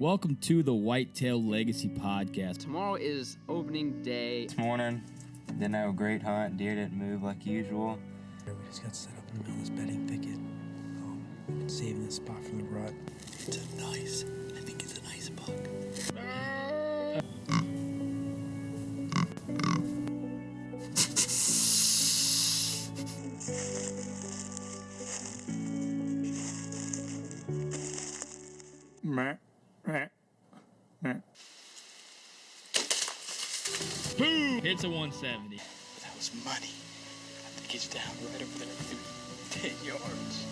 Welcome to the Whitetail Legacy Podcast. Tomorrow is opening day. This morning, didn't have a great hunt. Deer didn't move like usual. We just got set up in the middle of this bedding thicket. Saving the spot from the rut. It's a nice, I think it's a nice buck. Boom! Hits a 170. That was money. I think he's down right over there, maybe 10 yards.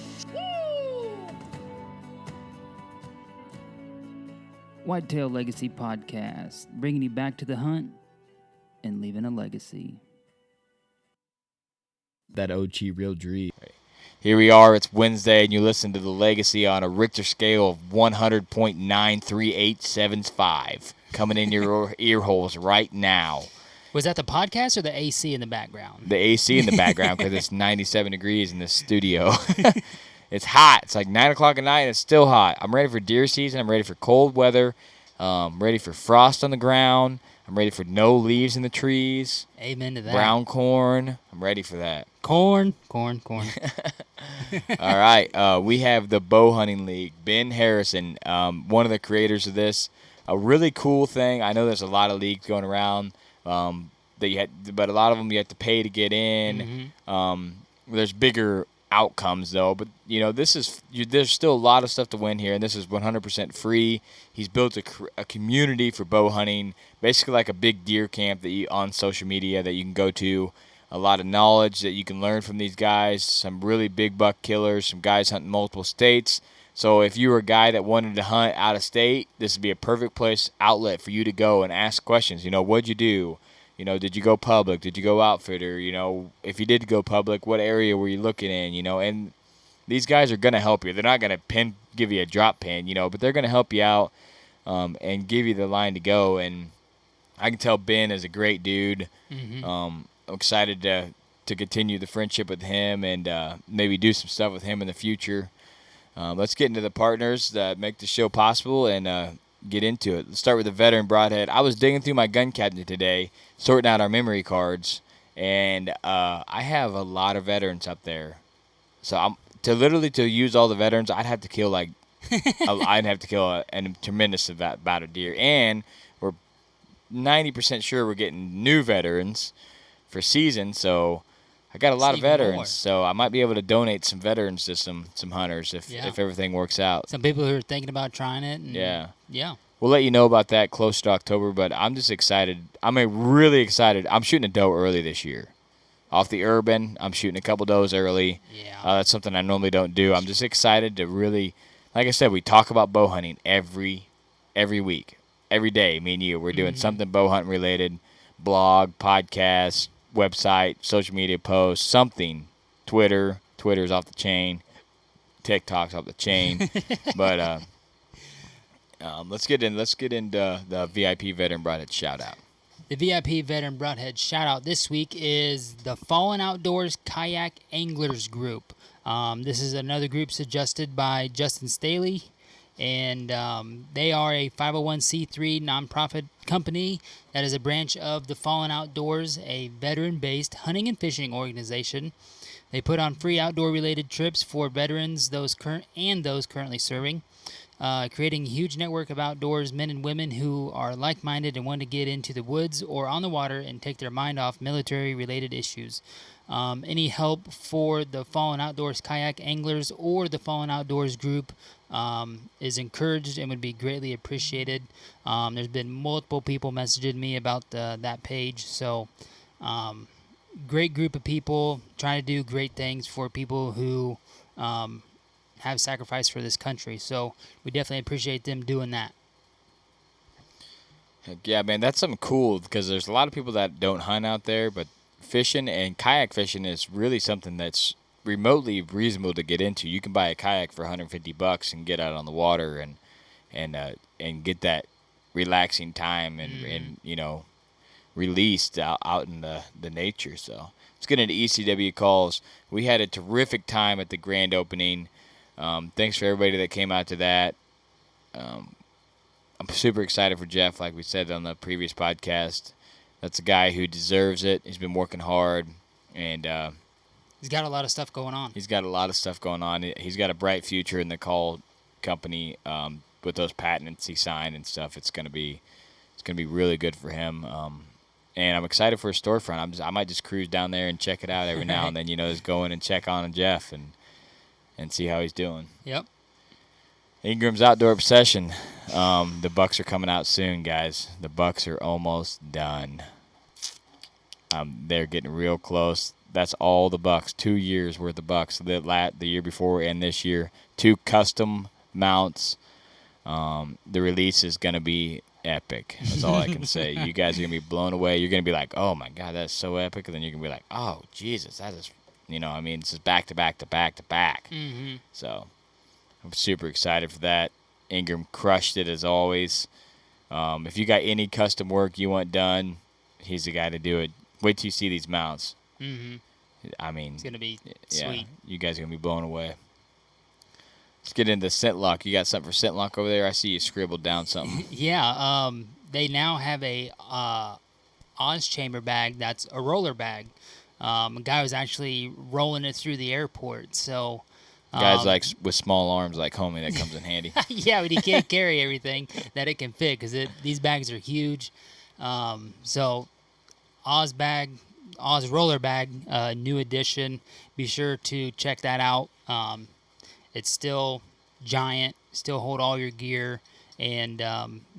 Whitetail Legacy Podcast, bringing you back to the hunt and leaving a legacy. That OG real dream. Here we are, it's Wednesday, and you listen to The Legacy on a Richter scale of 100.93875, coming in your ear holes right now. Was that the podcast or the AC in the background? The AC in the background, because it's 97 degrees in the studio. It's hot. It's like 9 o'clock at night, and it's still hot. I'm ready for deer season. I'm ready for cold weather. I'm ready for frost on the ground. I'm ready for no leaves in the trees. Amen to that. Brown corn. I'm ready for that. Corn. All right. We have the BowHunting League. Ben Harrison, one of the creators of this. A really cool thing. I know there's a lot of leagues going around, but a lot of them you have to pay to get in. Mm-hmm. There's bigger outcomes though, but there's still a lot of stuff to win here, and this is 100% free. He's built a community for bow hunting, basically like a big deer camp on social media that you can go to. A lot of knowledge that you can learn from these guys, some really big buck killers, some guys hunting multiple states. So if you were a guy that wanted to hunt out of state, this would be a perfect outlet for you to go and ask questions. What'd you do? Did you go public? Did you go outfitter? If you did go public, what area were you looking in? And these guys are going to help you. They're not going to give you a drop pin, but they're going to help you out and give you the line to go. And I can tell Ben is a great dude. Mm-hmm. I'm excited to continue the friendship with him and maybe do some stuff with him in the future. Let's get into the partners that make the show possible and get into it. Let's start with the veteran broadhead. I was digging through my gun cabinet today, sorting out our memory cards, and I have a lot of veterans up there. So to use all the veterans, I'd have to kill a tremendous amount of deer, and we're 90% sure we're getting new veterans for season. So I got a lot of veterans, so I might be able to donate some veterans to some hunters if everything works out. Some people who are thinking about trying it. And yeah. We'll let you know about that close to October, but I'm just excited. I'm really excited. I'm shooting a doe early this year. Off the urban, I'm shooting a couple does early. Yeah. That's something I normally don't do. I'm just excited to really, like I said, we talk about bow hunting every week, every day, me and you. We're doing something bow hunting related, blog, podcast, website, social media posts, something. Twitter's off the chain. TikTok's off the chain. But let's get into the VIP veteran broadhead shout out. The VIP veteran broadhead shout out this week is the Fallen Outdoors Kayak Anglers Group. This is another group suggested by Justin Staley, and they are a 501c3 nonprofit company that is a branch of the Fallen Outdoors, a veteran-based hunting and fishing organization. They put on free outdoor-related trips for veterans, those currently serving, creating a huge network of outdoors men and women who are like-minded and want to get into the woods or on the water and take their mind off military-related issues. Any help for the Fallen Outdoors Kayak Anglers or the Fallen Outdoors Group is encouraged and would be greatly appreciated. There's been multiple people messaging me about that page, so great group of people trying to do great things for people who have sacrificed for this country. So we definitely appreciate them doing that. Heck yeah, man, that's something cool because there's a lot of people that don't hunt out there, but fishing and kayak fishing is really something that's remotely reasonable to get into. You can buy a kayak for $150 and get out on the water and get that relaxing time and released out in the nature. So let's get into ECW calls. We had a terrific time at the grand opening. Thanks for everybody that came out to that. super excited for Jeff. Like we said on the previous podcast, that's a guy who deserves it. He's been working hard, and He's got a lot of stuff going on. he's got a lot of stuff going on. He's got a bright future in the call company with those patents he signed and stuff. It's gonna be really good for him. And I'm excited for his storefront. I might just cruise down there and check it out every now and then. Just go in and check on Jeff and see how he's doing. Yep. Ingram's Outdoor Obsession. The bucks are coming out soon, guys. The bucks are almost done. They're getting real close. That's all the bucks. 2 years worth of bucks. The year before and this year. 2 custom mounts. The release is going to be epic. That's all I can say. You guys are going to be blown away. You're going to be like, oh, my God, that's so epic. And then you're going to be like, oh, Jesus, that is, this is back to back to back to back. Mm-hmm. So I'm super excited for that. Ingram crushed it as always. If you got any custom work you want done, he's the guy to do it. Wait till you see these mounts. Mm-hmm. It's going to be yeah, sweet. You guys are going to be blown away. Let's get into scent lock. You got something for scent lock over there? I see you scribbled down something. Yeah, they now have a Oz chamber bag that's a roller bag. A guy was actually rolling it through the airport. So guys like with small arms like homie, that comes in handy. yeah, but he can't carry everything that it can fit because these bags are huge. So Oz roller bag, new edition. Be sure to check that out. It's still giant, still hold all your gear, and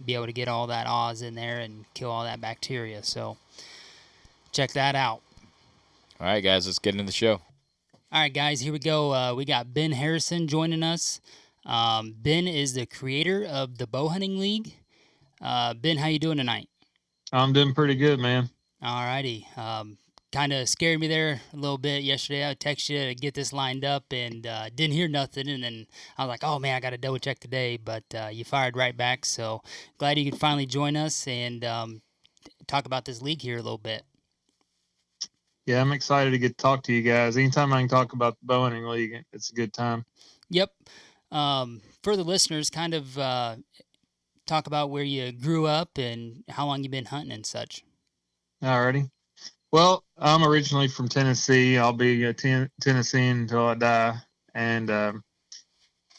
be able to get all that Oz in there and kill all that bacteria. So check that out. All right, guys, let's get into the show. All right, guys, here we go. We got Ben Harrison joining us. Ben is the creator of the BowHunting League. Ben, how you doing tonight? I'm doing pretty good, man. All righty. Kind of scared me there a little bit yesterday. I texted you to get this lined up and didn't hear nothing. And then I was like, oh, man, I got to double check today. But you fired right back. So glad you could finally join us and talk about this league here a little bit. Yeah, I'm excited to get to talk to you guys. Anytime I can talk about the BowHunting League, it's a good time. Yep. For the listeners, kind of talk about where you grew up and how long you've been hunting and such. Alrighty. Well, I'm originally from Tennessee. I'll be a Tennessean until I die. And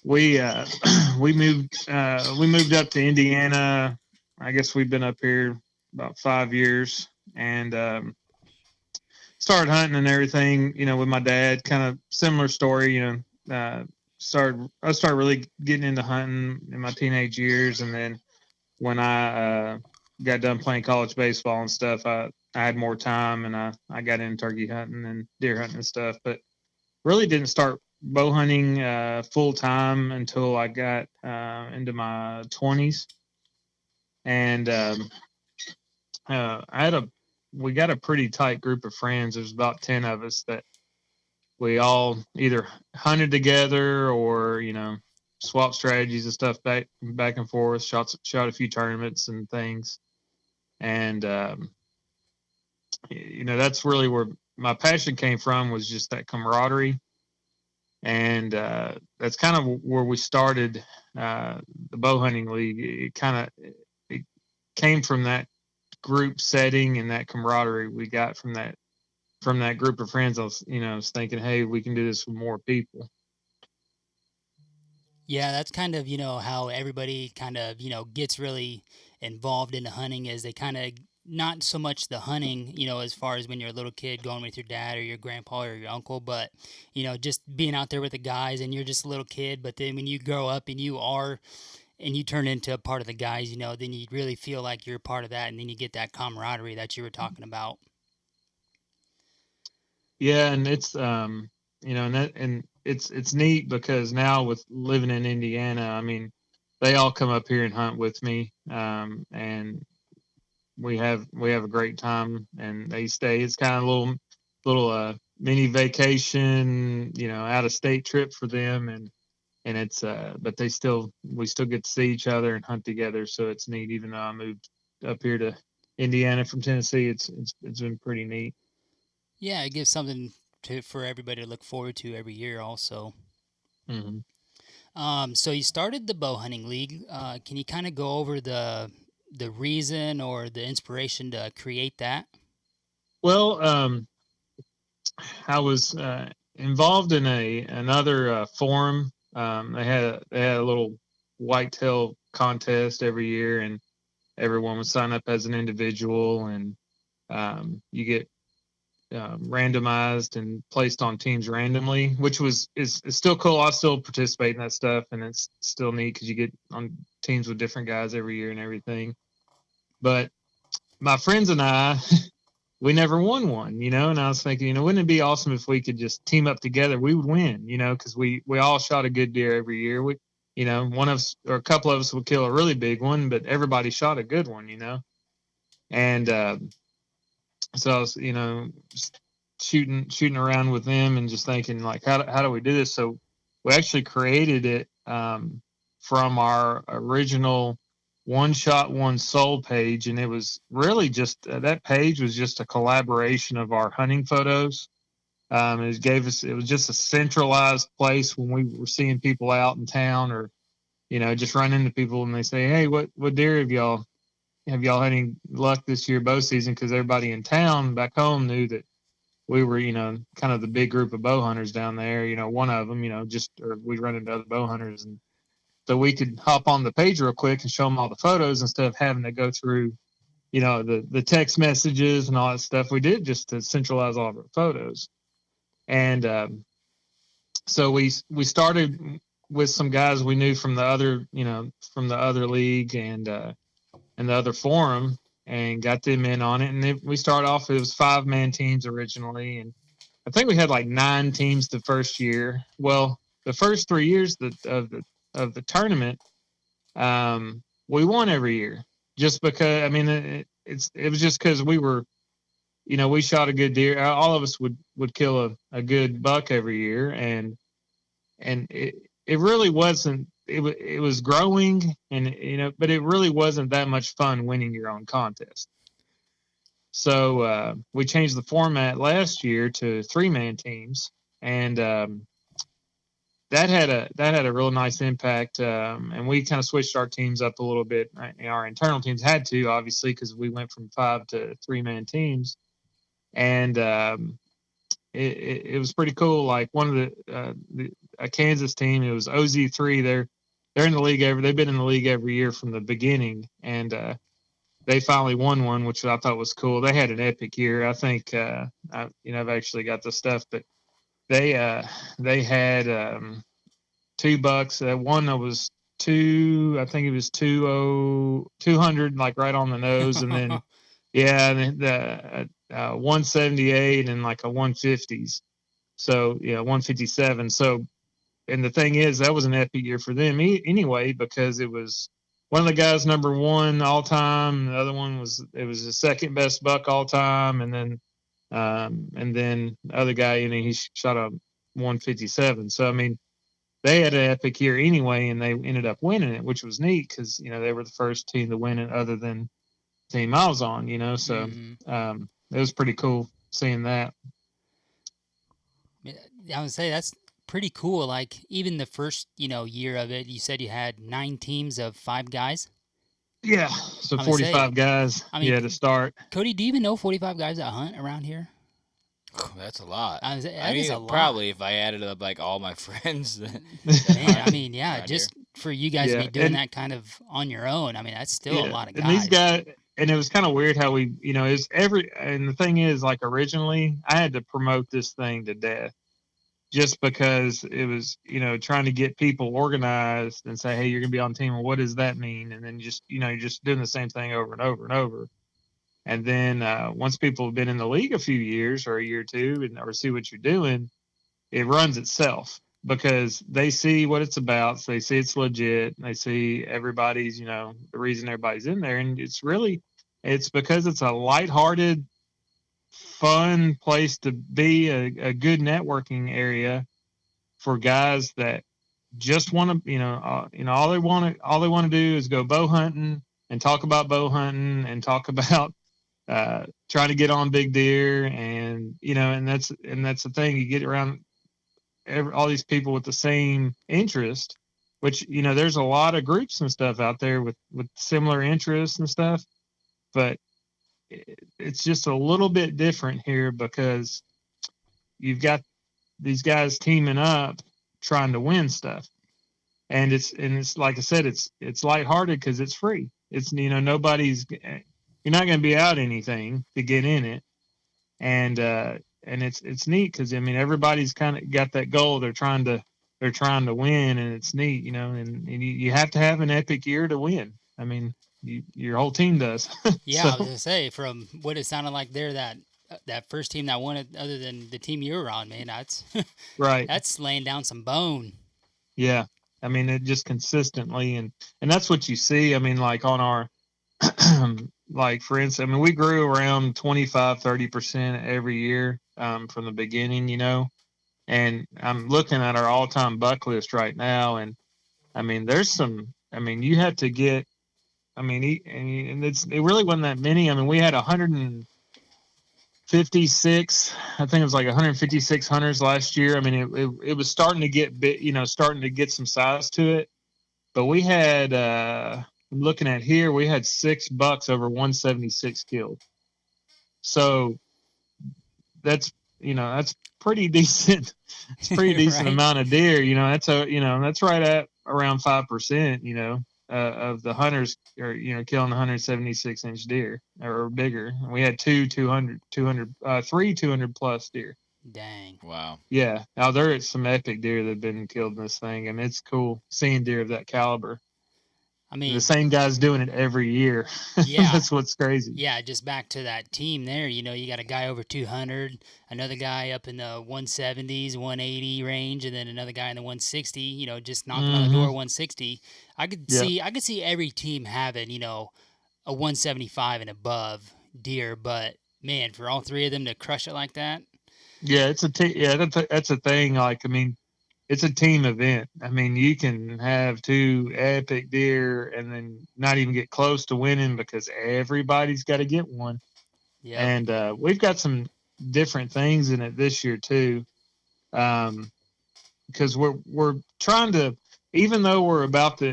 we moved up to Indiana. I guess we've been up here about 5 years, and started hunting and everything. With my dad. Kind of similar story. I started really getting into hunting in my teenage years, and then when I got done playing college baseball and stuff, I had more time, and I got into turkey hunting and deer hunting and stuff, but really didn't start bow hunting full time until I got into my 20s. And we got a pretty tight group of friends. There's about 10 of us that we all either hunted together or swapped strategies and stuff back and forth. Shot a few tournaments and things, and that's really where my passion came from, was just that camaraderie. And that's kind of where we started the BowHunting League. It came from that group setting and that camaraderie we got from that group of friends. I was thinking, hey, we can do this with more people. Yeah, that's kind of, how everybody kind of, gets really involved into hunting, is they kind of, not so much the hunting, as far as when you're a little kid going with your dad or your grandpa or your uncle, but, just being out there with the guys and you're just a little kid. But then when you grow up and you turn into a part of the guys, then you really feel like you're a part of that. And then you get that camaraderie that you were talking about. Yeah. And it's, it's neat because now with living in Indiana, I mean, they all come up here and hunt with me. And we have a great time, and they stay. It's kind of a little mini vacation, out of state trip for them. And it's, but we still get to see each other and hunt together. So it's neat. Even though I moved up here to Indiana from Tennessee, it's been pretty neat. Yeah. It gives something for everybody to look forward to every year also. Mm-hmm. So you started the BowHunting League. Can you kind of go over the reason or the inspiration to create that? Well, I was involved in another forum. They had a little whitetail contest every year, and everyone would sign up as an individual, and you get randomized and placed on teams randomly, which is still cool. I still participate in that stuff, and it's still neat because you get on teams with different guys every year and everything. But my friends and I, we never won one, and I was thinking, wouldn't it be awesome if we could just team up together? We would win, because we all shot a good deer every year. One of us or a couple of us would kill a really big one, but everybody shot a good one, and so I was, shooting around with them and just thinking, like, how do we do this? So we actually created it from our original One Shot One Soul page, and it was really just that page was just a collaboration of our hunting photos. It was just a centralized place when we were seeing people out in town, or just run into people and they say, hey, what deer have y'all had any luck this year bow season? Because everybody in town back home knew that we were, kind of the big group of bow hunters down there, one of them, or we run into other bow hunters. And so we could hop on the page real quick and show them all the photos instead of having to go through, the text messages and all that stuff. We did just to centralize all of our photos. And so we started with some guys we knew from the other, from the other league and the other forum, and got them in on it. And we started off, it was 5-man teams originally. And I think we had like 9 teams the first year. Well, the first 3 years of the tournament, we won every year just because, it was just because we were, we shot a good deer. All of us would kill a good buck every year. And it really wasn't, it was growing, and but it really wasn't that much fun winning your own contest. So we changed the format last year to 3-man teams, and that had a real nice impact. And we kind of switched our teams up a little bit. Our internal teams had to, obviously, because we went from 5 to 3-man teams, and it was pretty cool. Like one of a Kansas team, it was OZ3. They're in the league they've been in the league every year from the beginning, and they finally won one, which I thought was cool. They had an epic year. I think I've actually got the stuff, but they had 2 bucks. One that was I think it was 200, like right on the nose, and then and the 178 and like a 150s. So 157. So, and the thing is, that was an epic year for them anyway, because it was one of the guys number 1 all time. The other one was the second best buck all time, and then the other guy, he shot a 157. So they had an epic year anyway, and they ended up winning it, which was neat because they were the first team to win it other than the team I was on. So it was pretty cool seeing that. I would say that's pretty cool. Like even the first, year of it, you said you had 9 teams of 5 guys. Yeah, so 45 guys. To start. Cody, do you even know 45 guys that hunt around here? That's a lot. That is a lot. Probably if I added up like all my friends. Man, just for you guys to be doing that kind of on your own. That's still a lot of guys. And these guys, and it was kind of weird how we, and the thing is, like originally I had to promote this thing to death just because it was, trying to get people organized and say, hey, you're going to be on team. Well, what does that mean? And then just, you're just doing the same thing over and over and over. And then once people have been in the league a few years or a year or two or see what you're doing, it runs itself because they see what it's about. So they see it's legit. They see everybody's, the reason everybody's in there. And it's because it's a lighthearted, fun place to be, a good networking area for guys that just want to, all they want to do is go bow hunting and talk about bow hunting and talk about trying to get on big deer, and and that's the thing. You get around all these people with the same interest, which, there's a lot of groups and stuff out there with similar interests and stuff, but it's just a little bit different here because you've got these guys teaming up trying to win stuff. And it's like I said, it's lighthearted because it's free. It's, you're not going to be out anything to get in it. And it's neat because, everybody's kind of got that goal. They're trying to win, and it's neat, and you have to have an epic year to win. Your whole team does. Yeah, So, I was gonna say, from what it sounded like there, that first team that won it, other than the team you were on, man, that's right. that's laying down some bone. Yeah. It just consistently, and that's what you see. Like on our, like for instance, we grew around 25-30% every year, from the beginning, and I'm looking at our all-time buck list right now. And there's some, you have to get, and it really wasn't that many. We had 156, I think it was like 156 hunters last year. It was starting to get bit, starting to get some size to it. But we had, I'm looking at here, we had 6 bucks over 176 killed. So that's pretty decent. It's pretty decent Right. amount of deer. That's right at around 5%, of the hunters are, killing 176-inch deer or bigger. We had 3 200 plus deer. Dang. Wow. Yeah. Now there is some epic deer that have been killed in this thing, and it's cool seeing deer of that caliber. The same guy's doing it every year. Yeah. That's what's crazy. Yeah, just back to that team there, you got a guy over 200, another guy up in the 170s, 180 range, and then another guy in the 160, just knocking on the door 160. I could see every team having, a 175 and above deer, but man, for all three of them to crush it like that. Yeah, that's a thing. Like, it's a team event. You can have 2 epic deer and then not even get close to winning because everybody's got to get one. Yeah. And we've got some different things in it this year too, because we're trying to, even though we're about the,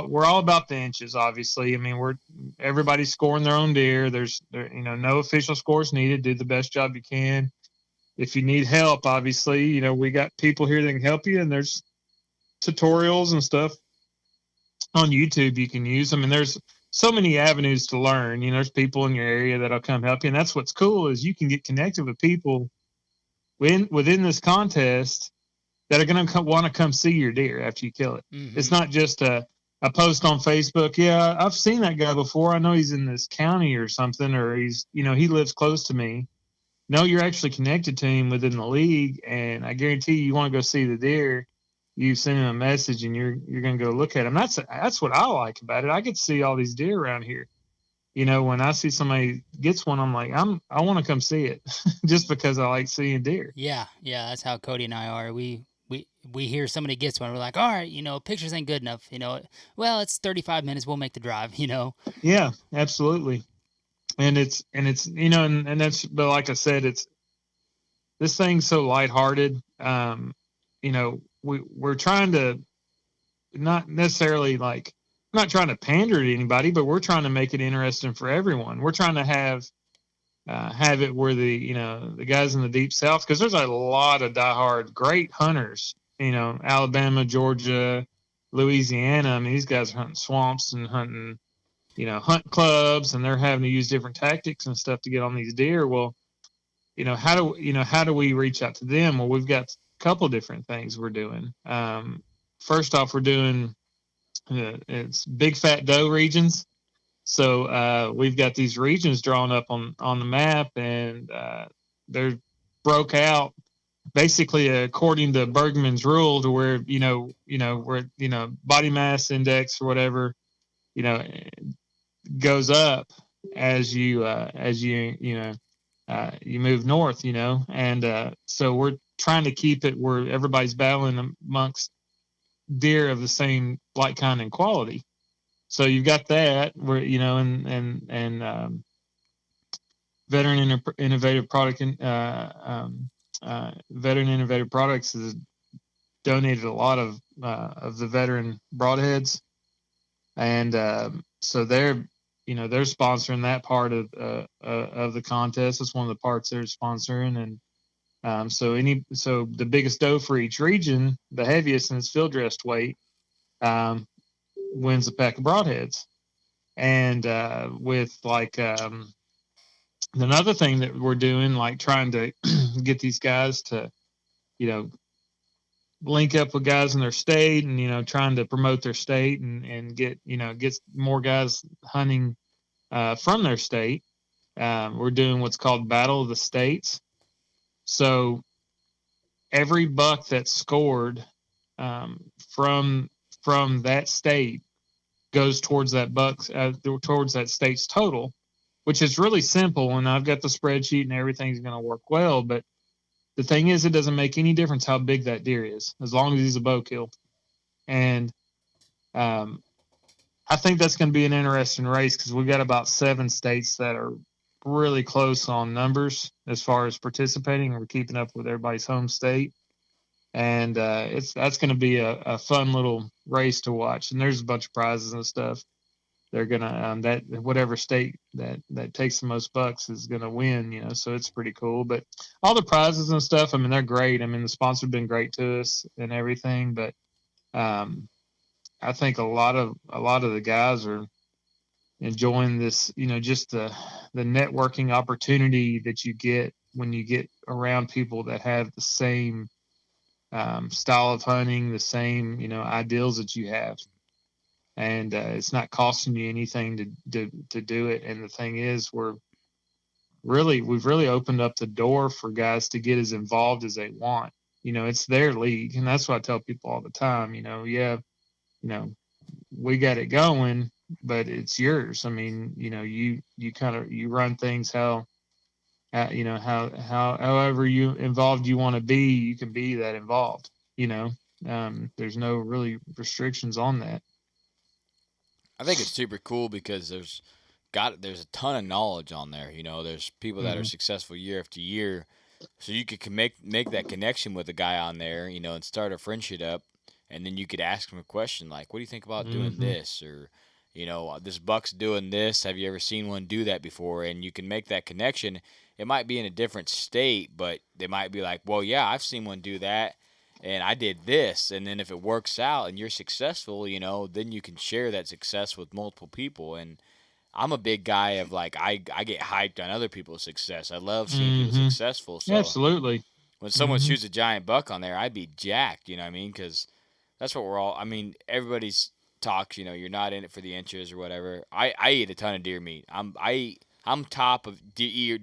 we're all about the inches. Obviously, everybody's scoring their own deer. There's no official scores needed. Do the best job you can. If you need help, obviously, we got people here that can help you, and there's tutorials and stuff on YouTube you can use. There's so many avenues to learn. There's people in your area that'll come help you, and that's what's cool is you can get connected with people within this contest that are going to want to come see your deer after you kill it. Mm-hmm. It's not just a post on Facebook. Yeah, I've seen that guy before. I know he's in this county or something, or he's, he lives close to me. No, you're actually connected to him within the league, and I guarantee you want to go see the deer. You send him a message, and you're going to go look at him. That's what I like about it. I get to see all these deer around here. When I see somebody gets one, I'm like, I want to come see it, just because I like seeing deer. Yeah, that's how Cody and I are. We hear somebody gets one, we're like, all right, pictures ain't good enough. Well, it's 35 minutes. We'll make the drive. Yeah, absolutely. And it's and that's, but like I said, this thing's so lighthearted. We're trying to not necessarily like, I'm not trying to pander to anybody, but we're trying to make it interesting for everyone. We're trying to have it where the guys in the deep South, because there's a lot of diehard great hunters, Alabama, Georgia, Louisiana. These guys are hunting swamps and hunting, hunt clubs, and they're having to use different tactics and stuff to get on these deer. Well, how do we reach out to them? Well, we've got a couple different things we're doing. First off, we're doing it's big fat doe regions. So we've got these regions drawn up on the map, and they're broke out basically according to Bergman's rule, to where where body mass index or whatever goes up as you you move north, and so we're trying to keep it where everybody's battling amongst deer of the same like, kind, and quality. So you've got that where, and veteran innovative product, veteran innovative products is donated a lot of the veteran broadheads, and so they're sponsoring that part of the contest. It's one of the parts they're sponsoring, and so the biggest doe for each region, the heaviest in its field dressed weight, wins a pack of broadheads. And with another thing that we're doing, like trying to get these guys to, link up with guys in their state, and trying to promote their state and get more guys hunting from their state. We're doing what's called Battle of the States. So every buck that's scored from that state goes towards that towards that state's total, which is really simple. And I've got the spreadsheet and everything's going to work well. But the thing is, it doesn't make any difference how big that deer is, as long as he's a bow kill. And I think that's going to be an interesting race, because we've got about 7 states that are really close on numbers as far as participating. We're keeping up with everybody's home state. And that's going to be a fun little race to watch. And there's a bunch of prizes and stuff. They're gonna that whatever state that takes the most bucks is gonna win, so it's pretty cool. But all the prizes and stuff, I mean, they're great. I mean, the sponsors have been great to us and everything. But I think a lot of the guys are enjoying this, just the networking opportunity that you get when you get around people that have the same style of hunting, the same ideals that you have. And it's not costing you anything to do it. And the thing is, we've really opened up the door for guys to get as involved as they want. It's their league, and that's what I tell people all the time. We got it going, but it's yours. I mean, you run things however you involved you want to be, you can be that involved. There's no really restrictions on that. I think it's super cool because there's a ton of knowledge on there. There's people that are successful year after year, so you could make that connection with a guy on there, and start a friendship up, and then you could ask him a question like, "What do you think about doing this?" Or, "This buck's doing this. Have you ever seen one do that before?" And you can make that connection. It might be in a different state, but they might be like, "Well, yeah, I've seen one do that. And I did this," and then if it works out and you're successful, then you can share that success with multiple people. And I'm a big guy of I get hyped on other people's success. I love seeing people successful. So absolutely. When someone shoots a giant buck on there, I'd be jacked. You know what I mean? Because that's what we're all. I mean, everybody's talks. You're not in it for the inches or whatever. I eat a ton of deer meat. I'm top of deer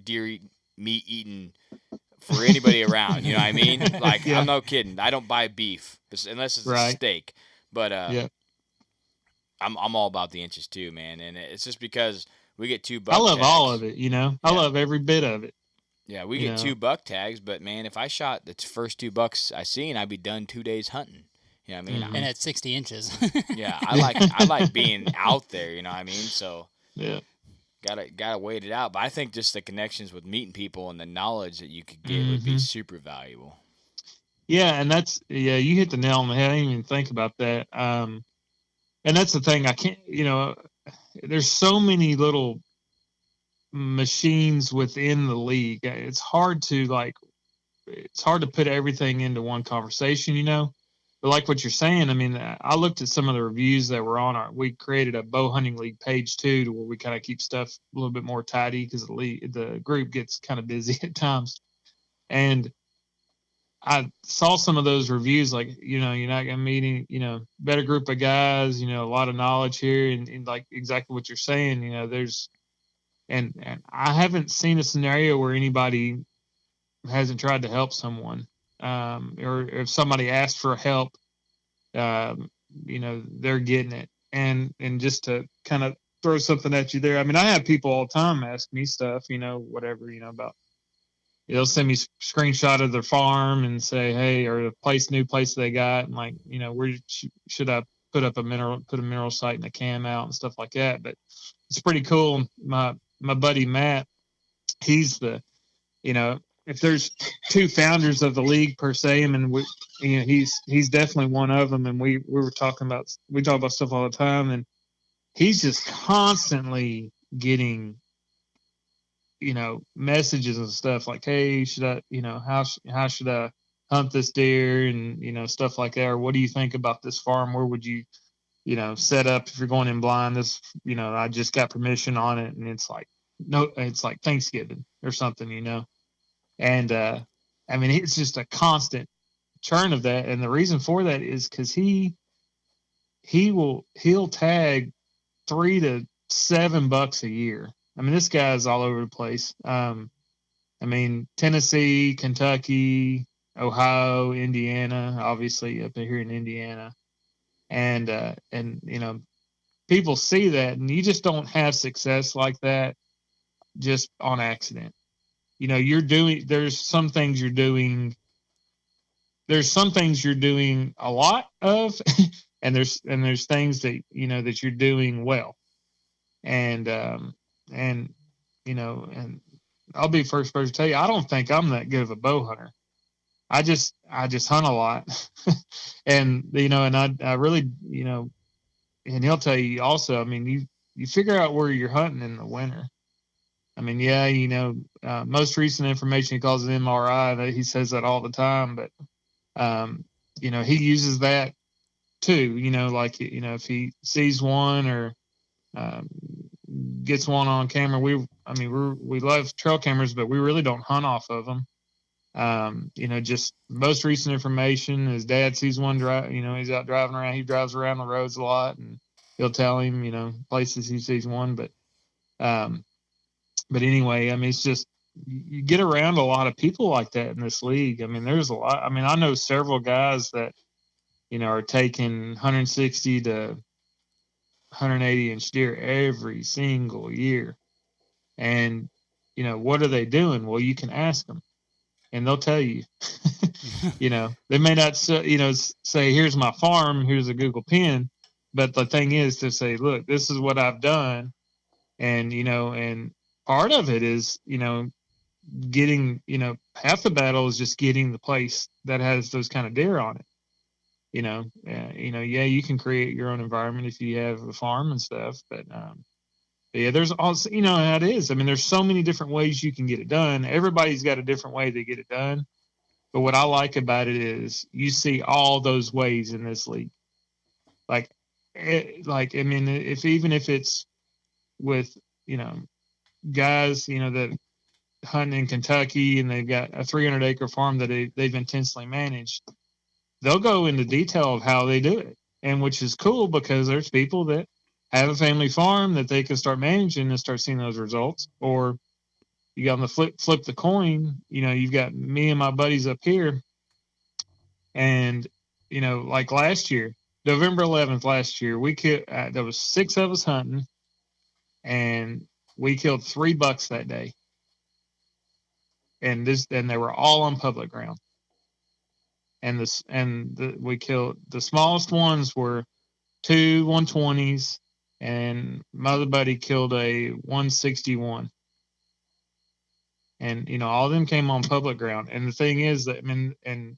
meat eating for anybody around, you know what I mean? I'm no kidding. I don't buy beef unless it's a steak. But I'm all about the inches too, man. And it's just because we get 2 buck tags. I love all of it, I love every bit of it. Yeah, we get 2 buck tags, but man, if I shot the first 2 bucks I seen, I'd be done 2 days hunting. You know what I mean? And at 60 inches. Yeah, I like being out there, you know what I mean? So yeah. Gotta wait it out. But I think just the connections with meeting people and the knowledge that you could get would be super valuable. Yeah, and you hit the nail on the head. I didn't even think about that. And that's the thing. I can't, there's so many little machines within the league. It's hard to put everything into one conversation, But like what you're saying, I mean, I looked at some of the reviews that were we created a BowHunting League page too, to where we kind of keep stuff a little bit more tidy, because the group gets kind of busy at times. And I saw some of those reviews, you're not going to meet any, better group of guys, a lot of knowledge here, and like exactly what you're saying, and I haven't seen a scenario where anybody hasn't tried to help someone. Or if somebody asks for help, they're getting it. And just to kind of throw something at you there, I mean, I have people all the time ask me stuff, whatever, about, they'll send me screenshot of their farm and say, hey, or the new place they got, and where should I put a mineral site and a cam out and stuff like that. But it's pretty cool. My buddy Matt, he's if there's two founders of the league per se, I mean, he's definitely one of them. And we talk about stuff all the time, and he's just constantly getting, messages and stuff like, hey, should I, how should I hunt this deer, and stuff like that, or what do you think about this farm? Where would you, set up if you're going in blind? This, I just got permission on it, and it's like Thanksgiving or something, and I mean, it's just a constant churn of that, and the reason for that is because he'll tag $3 to $7 a year. I mean, this guy's all over the place. I mean, Tennessee, Kentucky, Ohio, Indiana, obviously up here in Indiana, and people see that, and you just don't have success like that just on accident. There's some things you're doing a lot of, and there's things that that you're doing well, and and I'll be first person to tell you, I don't think I'm that good of a bow hunter. I just hunt a lot, and I really, and he'll tell you also. I mean, you figure out where you're hunting in the winter. I mean, yeah, most recent information, he calls it MRI. That he says that all the time, but he uses that too. Like if he sees one or gets one on camera, we love trail cameras, but we really don't hunt off of them. Just most recent information. His dad sees one drive. He's out driving around. He drives around the roads a lot, and he'll tell him, places he sees one. But anyway, I mean, it's just you get around a lot of people like that in this league. I mean, there's a lot. I mean, I know several guys that are taking 160 to 180 inch deer every single year, and what are they doing? Well, you can ask them, and they'll tell you. They may not say, here's my farm, here's a Google pin, but the thing is to say, look, this is what I've done, and and part of it is getting half the battle is just getting the place that has those kind of deer on it. Yeah, you can create your own environment if you have a farm and stuff, but yeah, there's also, how it is. I mean, there's so many different ways you can get it done. Everybody's got a different way to get it done. But what I like about it is you see all those ways in this league. I mean, even if it's with, guys, that hunt in Kentucky and they've got a 300-acre farm that they've intensely managed, they'll go into detail of how they do it, and which is cool because there's people that have a family farm that they can start managing and start seeing those results. Or you got on the flip the coin, you've got me and my buddies up here, and like last year, November 11th last year, we killed. There was 6 of us hunting, and we killed 3 bucks that day. And they were all on public ground. And we killed, the smallest ones were 2 120s, and my other buddy killed a 161. And all of them came on public ground. And the thing is that, I mean, and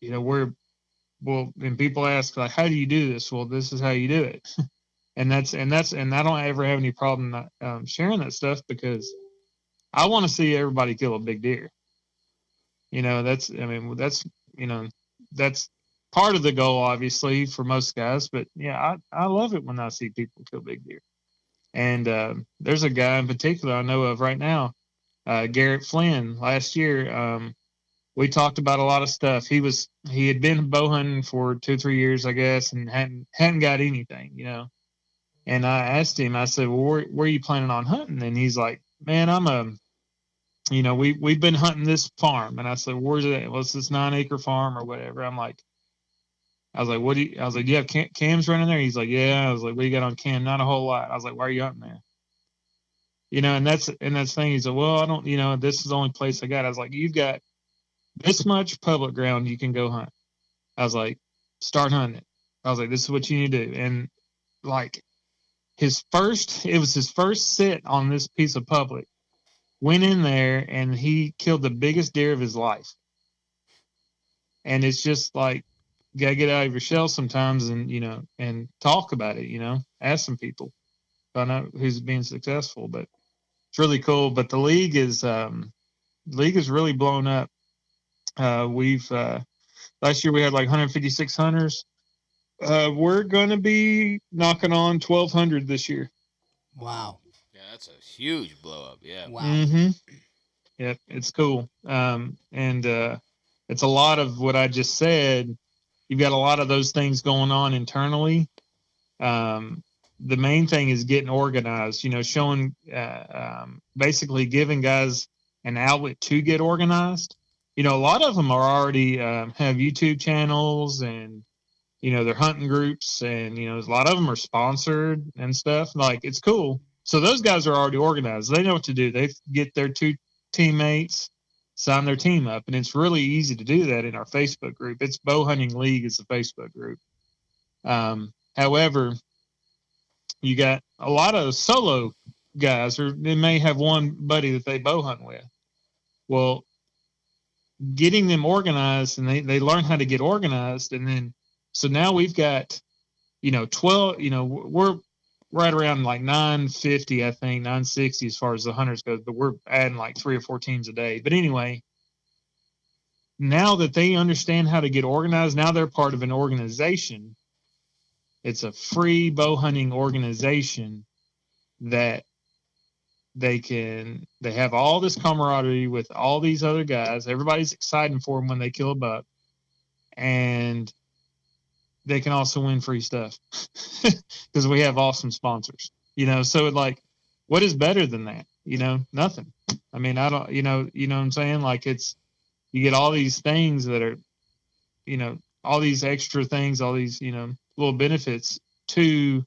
and people ask, like, how do you do this? Well, this is how you do it. and I don't ever have any problem sharing that stuff, because I want to see everybody kill a big deer. That's part of the goal, obviously, for most guys. But yeah, I love it when I see people kill big deer. And there's a guy in particular I know of right now, Garrett Flynn. Last year, we talked about a lot of stuff. He had been bow hunting for 2-3 years, I guess, and hadn't got anything, And I asked him, I said, well, where are you planning on hunting? And he's like, man, we've been hunting this farm. And I said, where's it at? Well, it's this 9-acre farm or whatever. I was like, do you have cams running there? He's like, yeah. I was like, what do you got on cam? Not a whole lot. I was like, why are you hunting there? And that's the thing. He said, well, I don't, this is the only place I got. I was like, you've got this much public ground you can go hunt. I was like, start hunting it. I was like, this is what you need to do. And like it was his first sit on this piece of public. went in there and he killed the biggest deer of his life. And it's just like, you gotta get out of your shell sometimes and, and talk about it, ask some people, find out who's being successful. But it's really cool. But the league is really blown up. We've last year we had like 156 hunters. We're gonna be knocking on 1,200 this year. Wow. Yeah, that's a huge blow up. Yeah. Wow. Mm-hmm. Yep, it's cool. And it's a lot of what I just said. You've got a lot of those things going on internally. The main thing is getting organized, showing, basically giving guys an outlet to get organized. A lot of them are already have YouTube channels and, they're hunting groups and, a lot of them are sponsored and stuff. Like, it's cool. So those guys are already organized. They know what to do. They get their two teammates, sign their team up. And it's really easy to do that in our Facebook group. It's BowHunting League is the Facebook group. However, you got a lot of solo guys, or they may have one buddy that they bow hunt with. Well, getting them organized, and they learn how to get organized. And then, so now we've got, 12, we're right around like 950, I think, 960 as far as the hunters go, but we're adding like 3 or 4 teams a day. But anyway, now that they understand how to get organized, now they're part of an organization. It's a free bow hunting organization that they have all this camaraderie with all these other guys. Everybody's excited for them when they kill a buck, and they can also win free stuff because we have awesome sponsors, so like, what is better than that? Nothing. I mean, I don't, you know what I'm saying? Like, it's, you get all these things that are, all these extra things, all these, little benefits to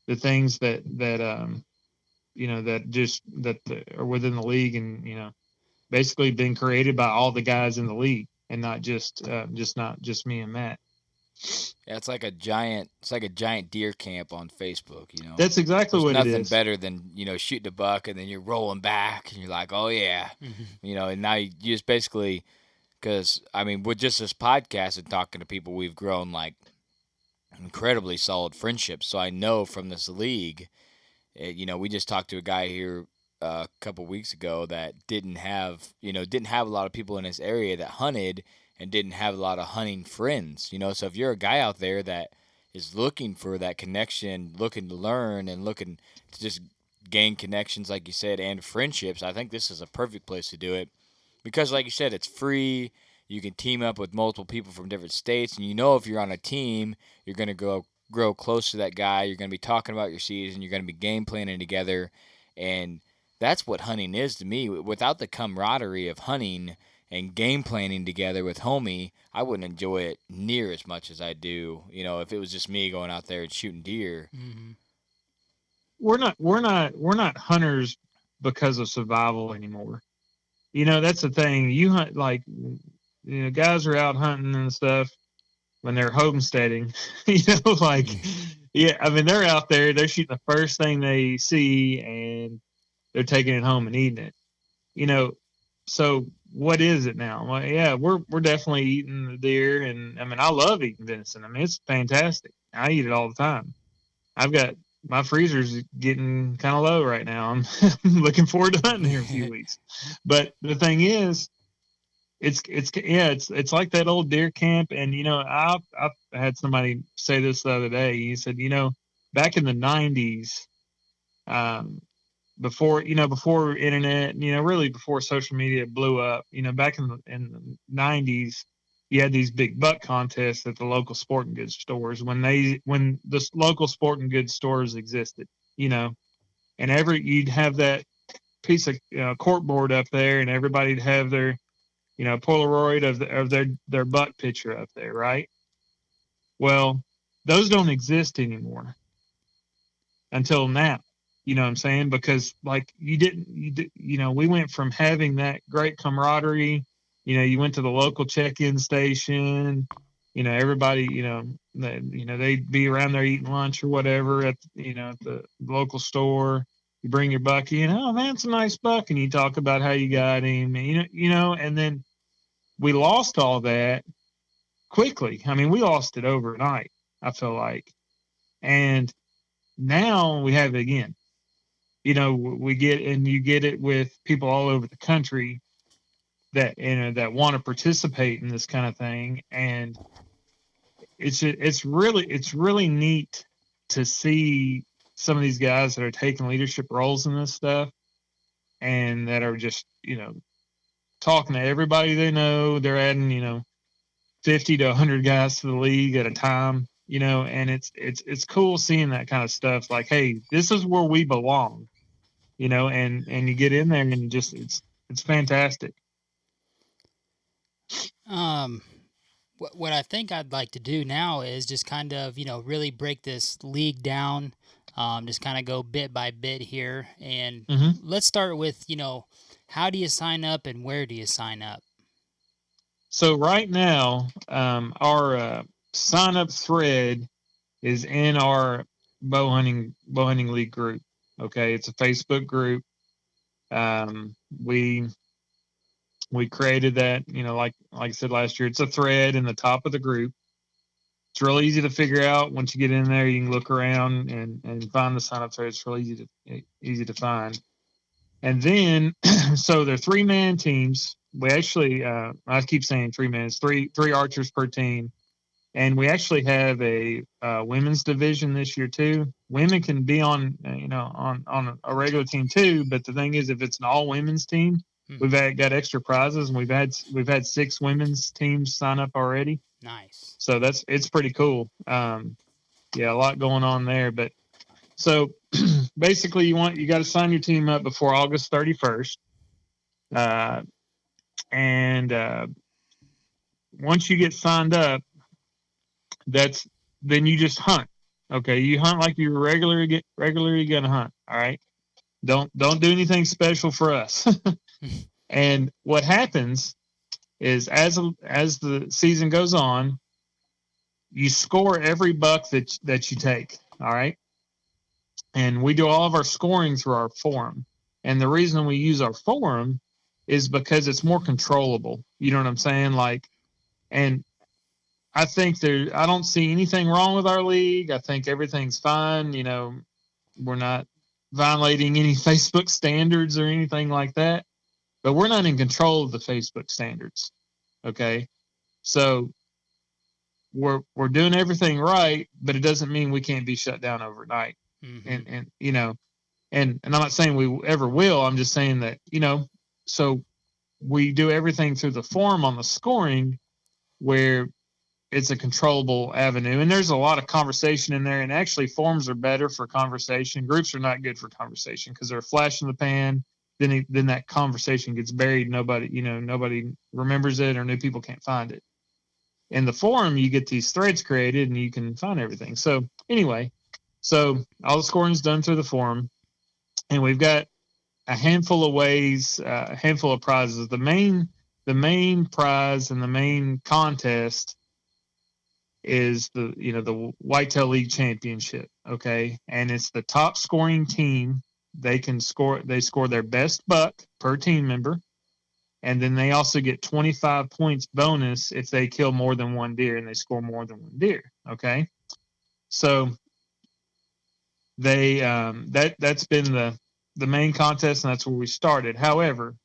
the things that are within the league, and, basically been created by all the guys in the league, and not just me and Matt. Yeah, it's like a giant deer camp on Facebook, That's exactly what it is. Nothing better than, shooting a buck and then you're rolling back and you're like, oh yeah, and now you just basically, because I mean, with just this podcast and talking to people, we've grown like incredibly solid friendships. So I know from this league, we just talked to a guy here a couple weeks ago that didn't have a lot of people in his area that hunted, and didn't have a lot of hunting friends, So if you're a guy out there that is looking for that connection, looking to learn, and looking to just gain connections, like you said, and friendships, I think this is a perfect place to do it. Because, like you said, it's free. You can team up with multiple people from different states, and if you're on a team, you're going to grow close to that guy. You're going to be talking about your season. You're going to be game planning together, and that's what hunting is to me. Without the camaraderie of hunting and game planning together with homie, I wouldn't enjoy it near as much as I do, if it was just me going out there and shooting deer. Mm-hmm. We're not hunters because of survival anymore. That's the thing. You hunt, like, guys are out hunting and stuff when they're homesteading, like, yeah, I mean, they're out there, they're shooting the first thing they see and they're taking it home and eating it, so what is it now? Well, yeah, we're definitely eating the deer, and I mean, I love eating venison. I mean, it's fantastic. I eat it all the time. I've got my freezer's getting kind of low right now. I'm looking forward to hunting here in a few weeks. But the thing is, it's like that old deer camp. And I had somebody say this the other day. He said, back in the 90s, before internet, really before social media blew up, back in the 90s, you had these big buck contests at the local sporting goods stores when the local sporting goods stores existed, and you'd have that piece of corkboard up there, and everybody'd have their, Polaroid of their buck picture up there, right? Well, those don't exist anymore until now. You know what I'm saying? Because like we went from having that great camaraderie, you went to the local check-in station, everybody, they'd be around there eating lunch or whatever at the local store. You bring your buck in. Oh man, it's a nice buck, and you talk about how you got him. And, and then we lost all that quickly. I mean, we lost it overnight, I feel like. And now we have it again. You get it with people all over the country that want to participate in this kind of thing, and it's really neat to see some of these guys that are taking leadership roles in this stuff, and that are just talking to everybody they know. They're adding 50 to 100 guys to the league at a time, and it's cool seeing that kind of stuff. Like, hey, this is where we belong, and you get in there and it's fantastic. What I think I'd like to do now is just kind of, really break this league down, just kind of go bit by bit here. And let's start with, how do you sign up and where do you sign up? So right now, our sign up thread is in our BowHunting League group. Okay, it's a Facebook group. We created that, like I said last year. It's a thread in the top of the group. It's real easy to figure out. Once you get in there, you can look around and find the sign up thread. It's real easy to find. And then, so they're 3-man teams. We actually, I keep saying 3-man. It's three archers per team. And we actually have a women's division this year too. Women can be on a regular team too. But the thing is, if it's an all women's team, we've got extra prizes, and we've had 6 women's teams sign up already. Nice. So it's pretty cool. A lot going on there. But so basically, you got to sign your team up before August 31st. And once you get signed up, then you just hunt. Okay, you hunt like you're regularly gonna hunt. All right, don't do anything special for us. And what happens is, as the season goes on, you score every buck that you take. All right, and we do all of our scoring through our forum. And the reason we use our forum is because it's more controllable. You know what I'm saying? And I think I don't see anything wrong with our league. I think everything's fine. We're not violating any Facebook standards or anything like that, but we're not in control of the Facebook standards. Okay. So we're doing everything right, but it doesn't mean we can't be shut down overnight. And I'm not saying we ever will. I'm just saying that, so we do everything through the forum on the scoring, where it's a controllable avenue, and there's a lot of conversation in there. And actually, forums are better for conversation. Groups are not good for conversation because they're a flash in the pan. Then that conversation gets buried. Nobody remembers it, or new people can't find it. In the forum, you get these threads created, and you can find everything. So anyway, all the scoring is done through the forum, and we've got a handful of ways, a handful of prizes. The main prize and the main contest is the Whitetail League Championship. Okay, and it's the top scoring team. They score their best buck per team member, and then they also get 25 points bonus if they kill more than one deer and they score more than one deer. Okay, so that's been the main contest, and that's where we started. However,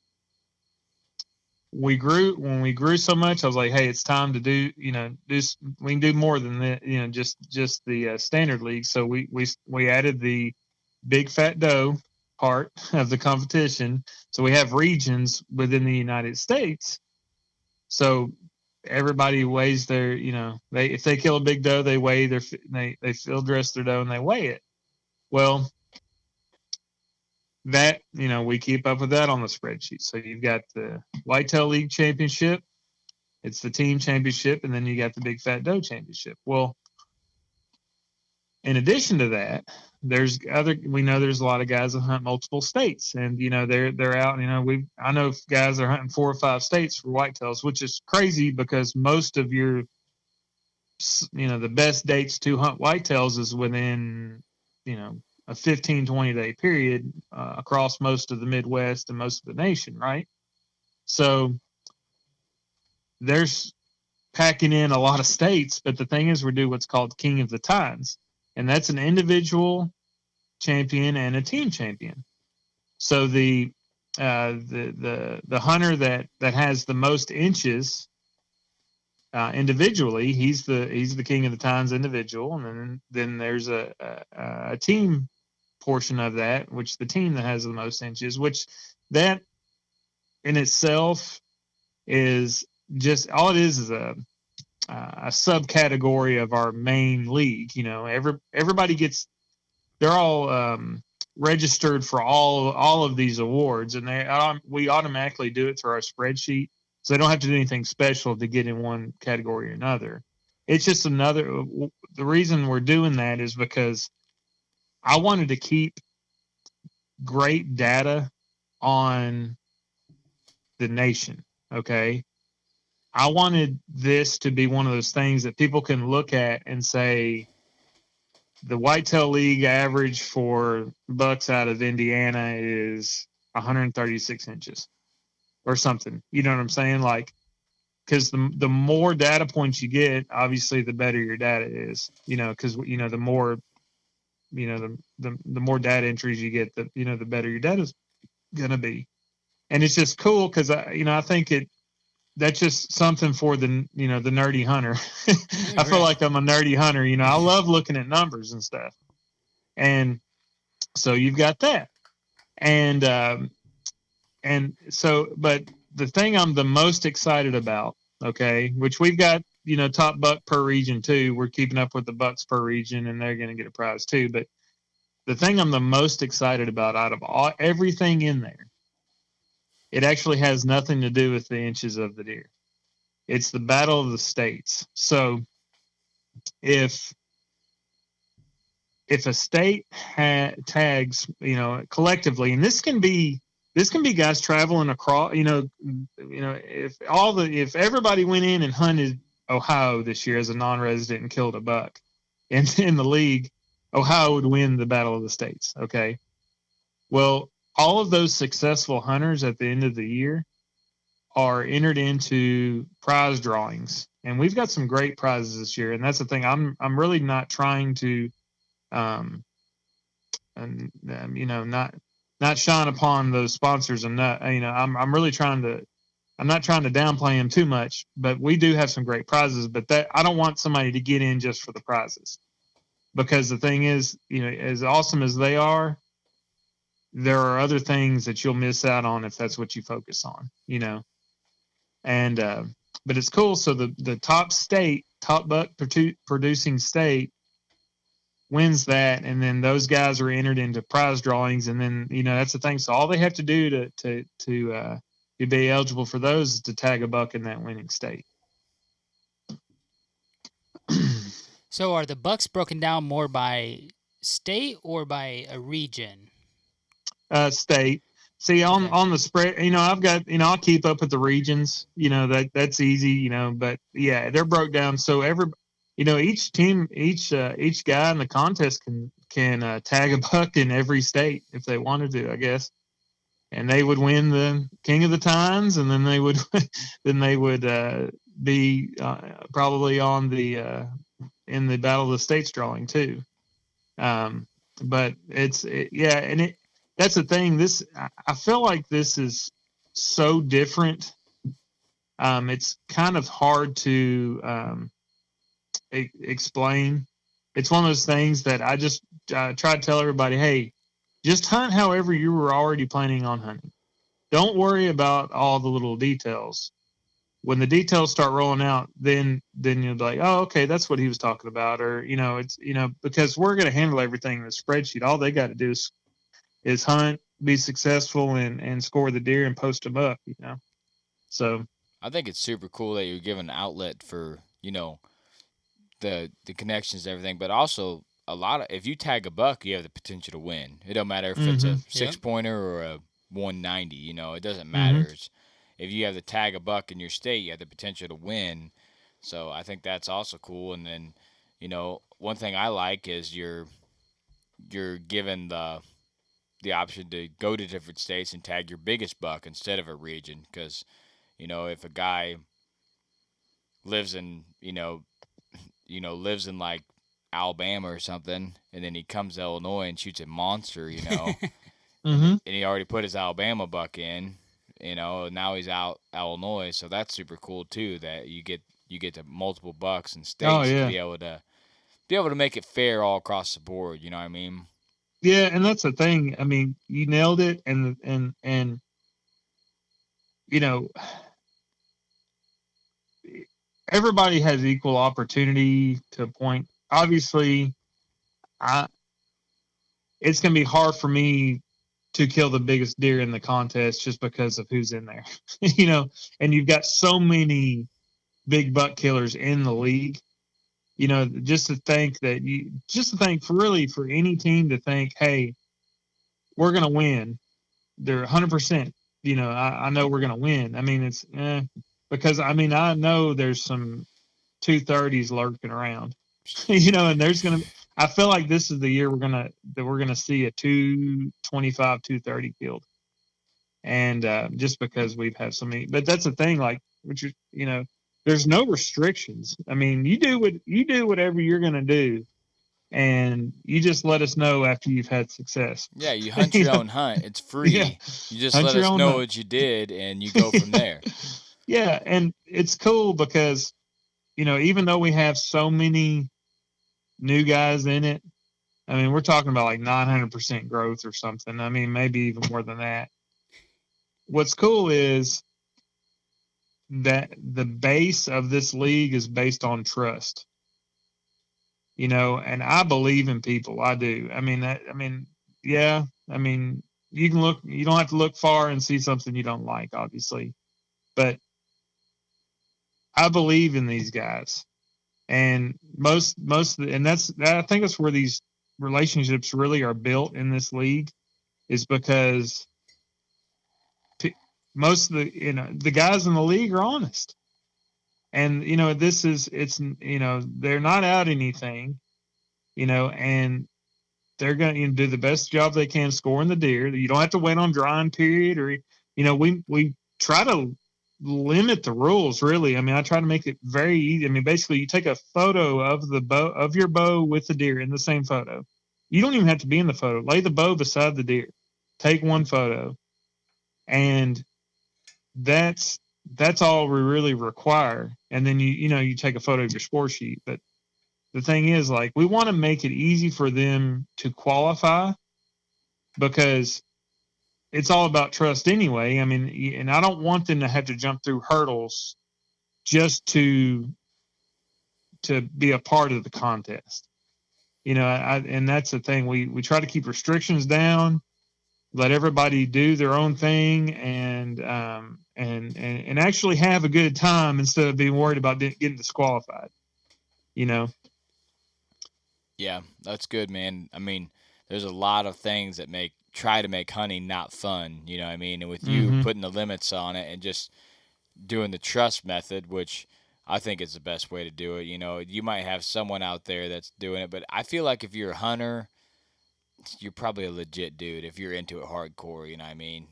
when we grew so much, I was like, hey, it's time to do we can do more than that, just the standard league. So we added the big fat doe part of the competition. So we have regions within the United States. So everybody weighs their, if they kill a big doe, they weigh they field dress their doe and they weigh it. Well, that, we keep up with that on the spreadsheet. So you've got the Whitetail League Championship, it's the team championship, and then you got the Big Fat Doe Championship. Well, in addition to that, we know there's a lot of guys that hunt multiple states, and they're out. I know guys are hunting 4 or 5 states for whitetails, which is crazy because most of your, the best dates to hunt whitetails is within, a 15, 20-day period across most of the Midwest and most of the nation, right? So there's packing in a lot of states, but the thing is we do what's called King of the Tines, and that's an individual champion and a team champion. So the hunter that has the most inches individually, he's the King of the Tines individual, and then there's a team portion of that, which the team that has the most inches, which that in itself is just all it is a subcategory of our main league. You know, everybody gets, they're all registered for all of these awards, and we automatically do it through our spreadsheet, so they don't have to do anything special to get in one category or another. It's just the reason we're doing that is because I wanted to keep great data on the nation. Okay. I wanted this to be one of those things that people can look at and say, the Whitetail League average for bucks out of Indiana is 136 inches or something. You know what I'm saying? Like, because the more data points you get, obviously the better your data is, you know, because, you know, the more, you know, the more data entries you get, the better your data is going to be. And it's just cool because, I think that's just something for the nerdy hunter. I feel like I'm a nerdy hunter. You know, I love looking at numbers and stuff. And so you've got that. And so, but the thing I'm the most excited about, okay, which we've got, top buck per region too. We're keeping up with the bucks per region, and they're going to get a prize too. But the thing I'm the most excited about out of everything in there, it actually has nothing to do with the inches of the deer. It's the Battle of the States. So if a state tags, collectively, and this can be guys traveling across, if everybody went in and hunted Ohio this year as a non-resident and killed a buck in the league, Ohio would win the Battle of the States. Okay. Well, all of those successful hunters at the end of the year are entered into prize drawings, and we've got some great prizes this year. And that's the thing. I'm really not trying to, not shine upon those sponsors, and I'm really trying to. I'm not trying to downplay them too much, but we do have some great prizes. But that I don't want somebody to get in just for the prizes, because the thing is, as awesome as they are, there are other things that you'll miss out on if that's what you focus on. And but it's cool. So the top buck producing state wins that, and then those guys are entered into prize drawings, and then that's the thing. So all they have to do to be eligible for those is to tag a buck in that winning state. So are the bucks broken down more by state or by a region? State. See, on the spread, I've got, I'll keep up with the regions, that's easy, but yeah, they're broke down. So each team, each guy in the contest can tag a buck in every state if they wanted to, I guess. And they would win the King of the Tines, and then they would, be probably on in the Battle of the States drawing too. But that's the thing. I feel like this is so different. It's kind of hard to explain. It's one of those things that I just try to tell everybody, hey, just hunt however you were already planning on hunting. Don't worry about all the little details. When the details start rolling out, then you'll be like, oh, okay, that's what he was talking about. Or, it's, because we're going to handle everything in the spreadsheet. All they got to do is hunt, be successful, and score the deer and post them up, So I think it's super cool that you're given an outlet for, the connections and everything, but also if you tag a buck, you have the potential to win. It don't matter if it's a 6-pointer or a 190, it doesn't matter. If you have to tag a buck in your state, you have the potential to win. So I think that's also cool. And then, one thing I like is you're given the option to go to different states and tag your biggest buck instead of a region. Because if a guy lives in lives in like Alabama or something, and then he comes to Illinois and shoots a monster, Mm-hmm. and he already put his Alabama buck in, now he's out Illinois, so that's super cool too. That you get to multiple bucks and states Oh, yeah. to be able to make it fair all across the board. You know what I mean? Yeah, and that's the thing. I mean, you nailed it, and everybody has equal opportunity to a point. Obviously, it's going to be hard for me to kill the biggest deer in the contest just because of who's in there, and you've got so many big buck killers in the league, just to think really for any team to think, hey, we're going to win. They're 100%, I know we're going to win. I mean, it's because I know there's some 230s lurking around, and I feel like this is the year we're going to see a 225, 230 killed. And just because we've had so many, but that's the thing, like, which there's no restrictions. I mean, you do whatever you're going to do, and you just let us know after you've had success. Yeah, you hunt your own hunt. It's free. Yeah. You just Hunt let your us own know hunt. what you did, and you go from there. Yeah, and it's cool because, even though we have so many new guys in it, I mean, we're talking about like 900% growth or something. I mean, maybe even more than that. What's cool is that the base of this league is based on trust. And I believe in people. I do. Yeah. I mean, you don't have to look far and see something you don't like, obviously. But I believe in these guys. And I think that's where these relationships really are built in this league, is because most of the guys in the league are honest. And, they're not out anything, and they're going to do the best job they can scoring the deer. You don't have to wait on drying period, or, we try to limit the rules, really. I mean, I try to make it very easy. I mean, basically you take a photo of your bow with the deer in the same photo. You don't even have to be in the photo. Lay the bow beside the deer. Take one photo. And that's all we really require. And then you take a photo of your score sheet. But the thing is, like, we want to make it easy for them to qualify, because it's all about trust anyway. I mean, and I don't want them to have to jump through hurdles just to be a part of the contest. And that's the thing. We try to keep restrictions down, let everybody do their own thing, and actually have a good time instead of being worried about getting disqualified. Yeah, that's good, man. I mean, there's a lot of things that try to make hunting not fun, you know what I mean? And with you putting the limits on it and just doing the trust method, which I think is the best way to do it. You might have someone out there that's doing it, but I feel like if you're a hunter, you're probably a legit dude if you're into it hardcore, you know what I mean?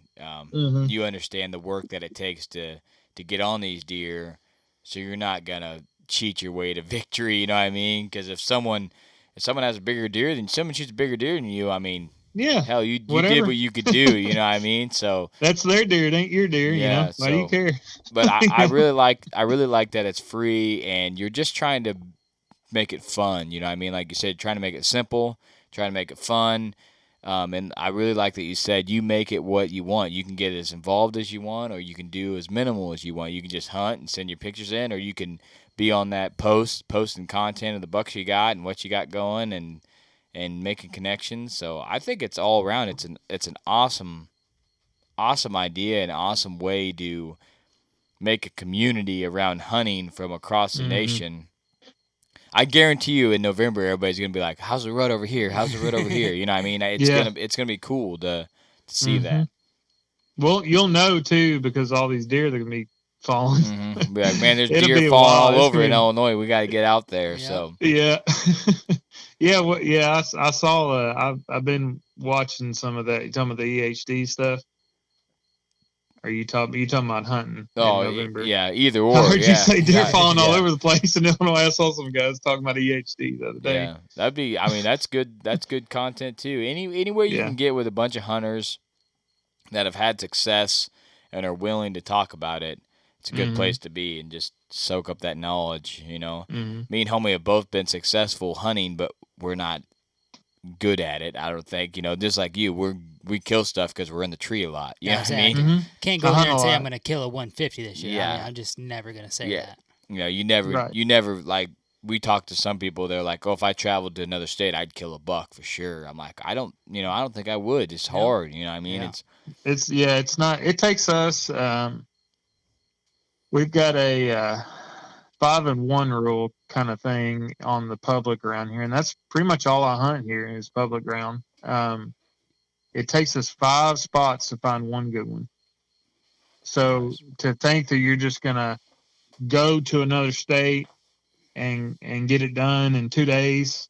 You understand the work that it takes to get on these deer, so you're not going to cheat your way to victory, you know what I mean? Because if someone has a bigger deer than someone shoots a bigger deer than you, I mean, yeah, hell, you did whatever. what you could do, you know what I mean? So that's their deer, it ain't your deer. Yeah, Why do you care? But I really like that it's free and you're just trying to make it fun, you know what I mean? Like you said, trying to make it simple, trying to make it fun. And I really like that you said you make it what you want. You can get as involved as you want, or you can do as minimal as you want. You can just hunt and send your pictures in, or you can be on that posting content of the bucks you got and what you got going, and making connections. So I think it's all around. It's an awesome idea, an awesome way to make a community around hunting from across the nation. I guarantee you in November, everybody's going to be like, how's the rut over here? How's the rut over here? You know what I mean? It's gonna be cool to see that. Well, you'll know, too, because all these deer, they're going to be falling. Be like, man, there's It'll deer be falling wild. all over in Illinois. We got to get out there. Yeah. So Yeah. Yeah, well, yeah, I saw. I've been watching some of that. You talking about the EHD stuff? Are you talking about hunting in November? yeah, either I or. heard you Yeah, say deer falling all yeah. over the place in Illinois. I saw some guys talking about EHD the other day. Yeah, that'd be. I mean, that's good. That's good content too. Any way you Yeah. can get with a bunch of hunters that have had success and are willing to talk about it, it's a good place to be and just soak up that knowledge. You know, me and homie have both been successful hunting, but we're not good at it. I don't think. You know, just like you, we kill stuff because we're in the tree a lot. You know what I mean? Exactly. Can't go I there hunt and a say lot. I'm going to kill a 150 this year. Yeah. I mean, I'm just never going to say Yeah. that. You know, Right. you never like. We talked to some people. They're like, "Oh, if I traveled to another state, I'd kill a buck for sure." I'm like, I don't think I would. It's hard. You know what I mean? Yeah. It's not. It takes us. We've got a 5-and-1 rule kind of thing on the public around here, and that's pretty much all I hunt here is public ground. It takes us 5 spots to find one good one. So to think that you're just gonna go to another state and get it done in 2 days,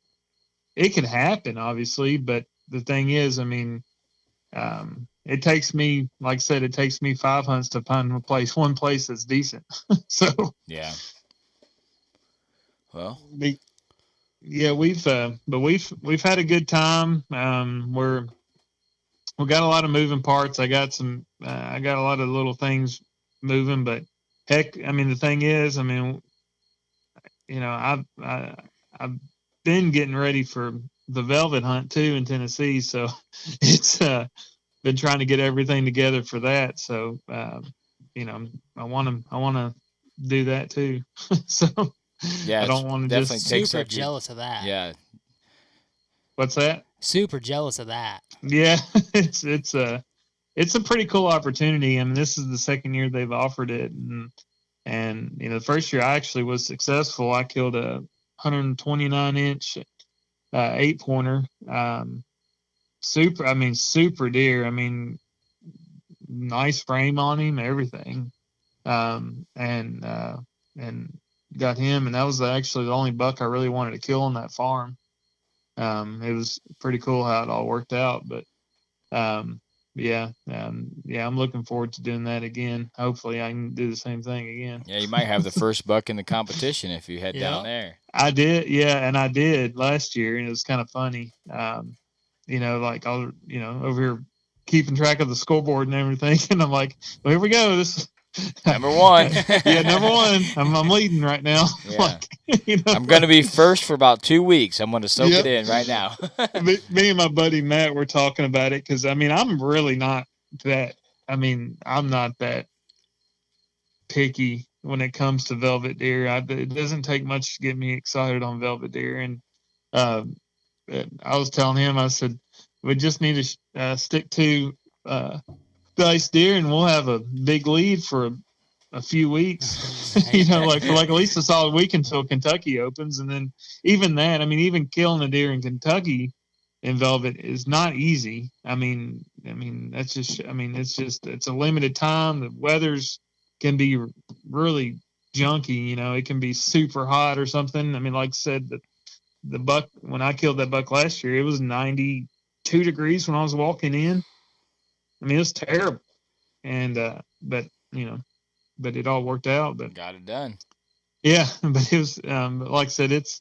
it can happen, obviously. But the thing is, I mean, it takes me, like I said, it takes me 5 hunts to find one place that's decent. So Yeah. Well, yeah, we've had a good time. We got a lot of moving parts. I got a lot of little things moving, but heck, I mean, the thing is, I mean, you know, I've been getting ready for the velvet hunt too in Tennessee, so it's been trying to get everything together for that. So you know, I want to do that too. So yeah, I don't want to definitely just takes Super up your- jealous of that. Yeah, what's that? Super jealous of that. Yeah, it's a pretty cool opportunity. I mean, this is the second year they've offered it, and you know, the first year I actually was successful. I killed a 129-inch 8-pointer. Super deer. I mean, nice frame on him, everything. And got him, and that was actually the only buck I really wanted to kill on that farm. It was pretty cool how it all worked out, but yeah, I'm looking forward to doing that again. Hopefully I can do the same thing again. yeah. You might have the first buck in the competition if you head down there. I did, yeah, and I did last year, and it was kind of funny. You know, like I'll, you know, over here keeping track of the scoreboard and everything, and I'm like, well, here we go. This Number 1. yeah, number 1. I'm leading right now. Yeah. Like, you know, I'm gonna be first for about 2 weeks. I'm gonna soak Yep. it in right now. Me and my buddy Matt were talking about it because I mean I'm really not that. I mean I'm not that picky when it comes to velvet deer. It doesn't take much to get me excited on velvet deer. And I was telling him, I said we just need to stick to dice deer, and we'll have a big lead for a few weeks. You know, like at least a solid week until Kentucky opens, and then even that, I mean, even killing a deer in Kentucky in velvet is not easy. I mean that's just, I mean, it's a limited time. The weather's can be really junky. You know, it can be super hot or something. I mean, like I said, the buck, when I killed that buck last year, it was 92 degrees when I was walking in. I mean, it was terrible. And but you know, but it all worked out. But Got it done. yeah, but it was like I said, it's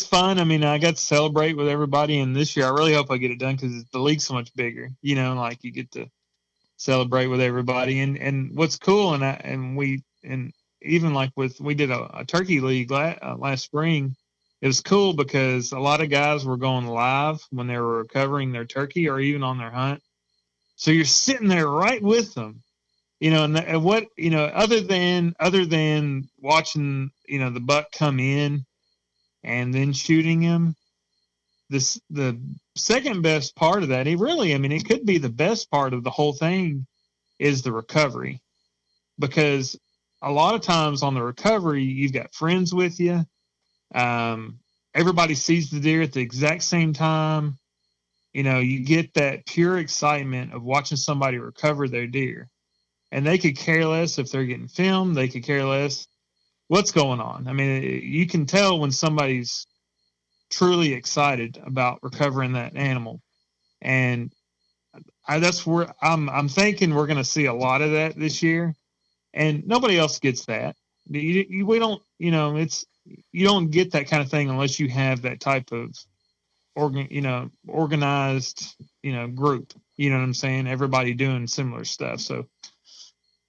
fun. I mean, I got to celebrate with everybody, and this year I really hope I get it done because the league's so much bigger. You know, like you get to celebrate with everybody. And what's cool, and even like we did a turkey league last spring. It was cool because a lot of guys were going live when they were recovering their turkey or even on their hunt. So you're sitting there right with them, you know, and what, you know, other than watching, you know, the buck come in and then shooting him, the second best part of that, it could be the best part of the whole thing is the recovery, because a lot of times on the recovery, you've got friends with you. Everybody sees the deer at the exact same time. You know, you get that pure excitement of watching somebody recover their deer, and they could care less if they're getting filmed. They could care less what's going on. I mean, you can tell when somebody's truly excited about recovering that animal. And that's where I'm thinking we're going to see a lot of that this year. And nobody else gets that. We don't, you don't get that kind of thing unless you have that type of organized, group. You know what I'm saying? Everybody doing similar stuff. So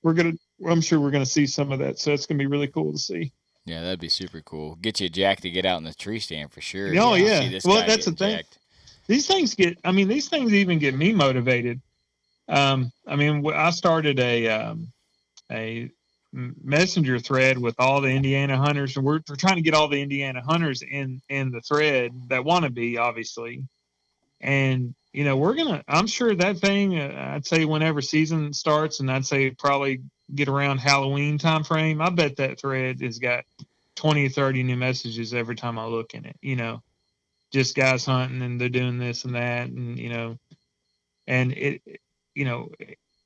I'm sure we're gonna see some of that. So it's gonna be really cool to see. Yeah, that'd be super cool. Get you a jack to get out in the tree stand for sure. Oh yeah. See this Well, guy that's the getting thing. jacked. These things even get me motivated. I started a messenger thread with all the Indiana hunters, and we're trying to get all the Indiana hunters in the thread that want to be, obviously. And I'm sure that thing, I'd say whenever season starts, and I'd say probably get around Halloween time frame, I bet that thread has got 20 or 30 new messages every time I look in it. Just guys hunting and they're doing this and that, and it you know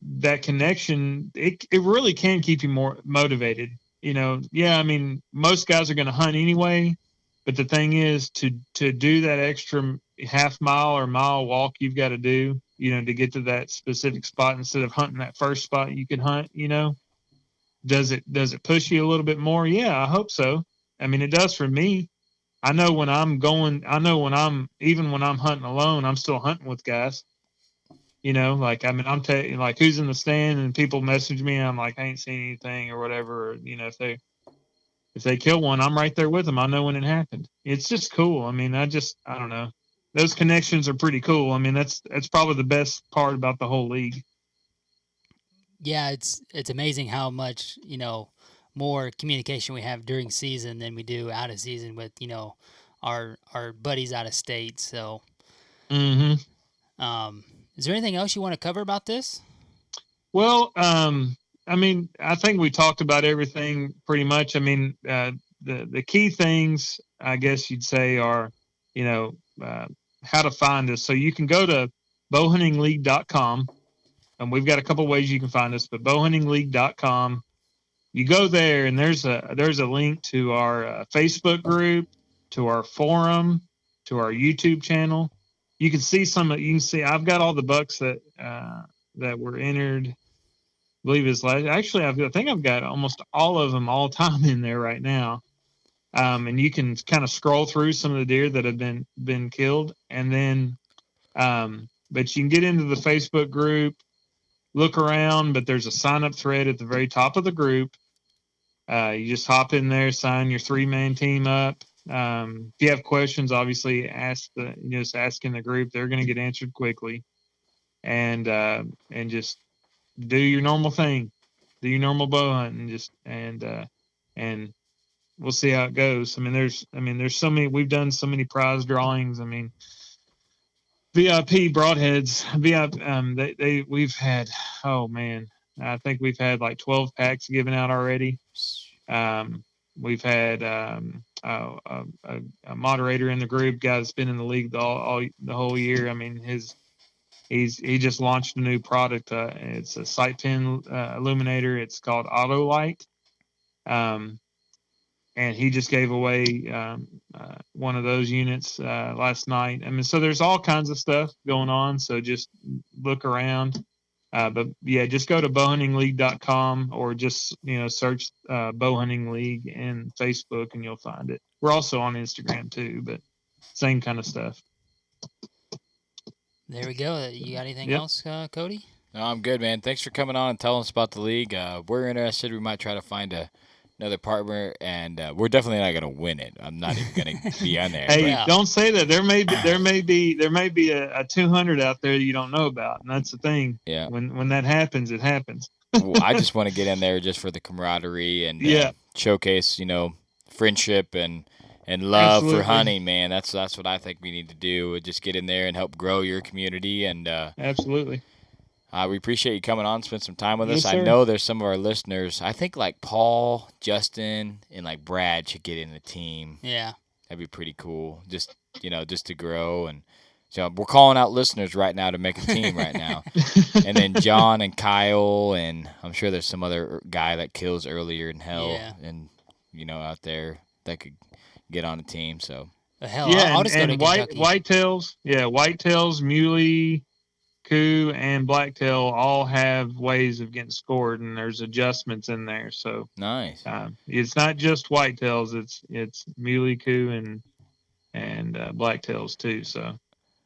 that connection, it really can keep you more motivated. Yeah, I mean, most guys are going to hunt anyway, but the thing is to do that extra half mile or mile walk you've got to do, to get to that specific spot instead of hunting that first spot you can hunt. Does it push you a little bit more? Yeah, I hope so. I mean, it does for me. I know when I'm even when I'm hunting alone, I'm still hunting with guys. I'm telling, like, who's in the stand, and people message me, and I'm like, I ain't seen anything or whatever. Or, if they kill one, I'm right there with them. I know when it happened. It's just cool. I mean, I don't know. Those connections are pretty cool. I mean, that's probably the best part about the whole league. Yeah, it's amazing how much, more communication we have during season than we do out of season with, our buddies out of state. So, is there anything else you want to cover about this? Well, I mean, I think we talked about everything pretty much. I mean, the key things, I guess you'd say, are, how to find us. So you can go to BowHuntingLeague.com, and we've got a couple ways you can find us, but BowHuntingLeague.com, you go there, and there's a link to our Facebook group, to our forum, to our YouTube channel. You can see I've got all the bucks that were entered. I believe it's last. Actually, I think I've got almost all of them all time in there right now. And you can kind of scroll through some of the deer that have been killed, and then, but you can get into the Facebook group, look around. But there's a sign up thread at the very top of the group. You just hop in there, sign your 3-man team up. If you have questions, obviously just ask in the group. They're going to get answered quickly, and just do your normal thing, do your normal bow hunt, and we'll see how it goes. I mean, there's so many. We've done so many prize drawings. I mean, VIP broadheads. We've had. Oh man, I think we've had like 12 packs given out already. We've had a moderator in the group, guy that's been in the league the whole year. I mean, he just launched a new product. It's a sight pin illuminator. It's called Autolight. And he just gave away one of those units last night. I mean, so there's all kinds of stuff going on. So just look around. But yeah, just go to BowHuntingLeague.com, or just search BowHunting League in Facebook, and you'll find it. We're also on Instagram too, but same kind of stuff. There we go. You got anything Yep. else, Cody? No, I'm good, man. Thanks for coming on and telling us about the league. We're interested. We might try to find another partner, and we're definitely not going to win it. I'm not even going to be on there. Hey, Yeah. Don't say that. There may be a 200 out there you don't know about, and that's the thing. Yeah. When that happens, it happens. Well, I just want to get in there just for the camaraderie and showcase, friendship and love Absolutely. for hunting, man. That's what I think we need to do. Just get in there and help grow your community. And Absolutely. we appreciate you coming on, spend some time with us. Yes, I sir. know there's some of our listeners. I think like Paul, Justin, and like Brad should get in the team. Yeah. That'd be pretty cool. Just to grow. And so we're calling out listeners right now to make a team right now. And then John and Kyle, and I'm sure there's some other guy that kills earlier in hell, Yeah. and out there that could get on a team. So Hell, Yeah, I'll just go to Kentucky. whitetails, muley, coup, and blacktail all have ways of getting scored, and there's adjustments in there. So Nice. it's not just whitetails; it's muley, coup, and blacktails too. So,